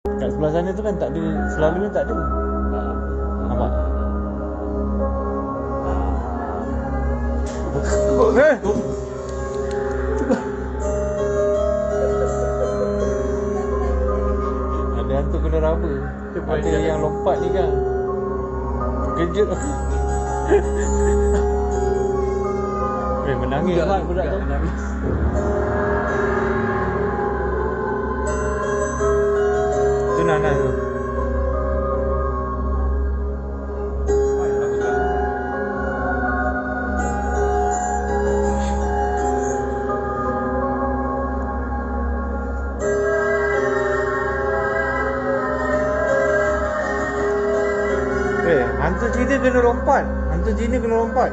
Kat sebelah sana tu kan tak ada, selalunya tak ada. Nampak? Ada hantu kena raba. Ada yang lompat ni kan. Kejut aku. Menangis mat budak tu. Tu Nana tu. Hantu Cina kena lompat. Hantu Cina kena lompat.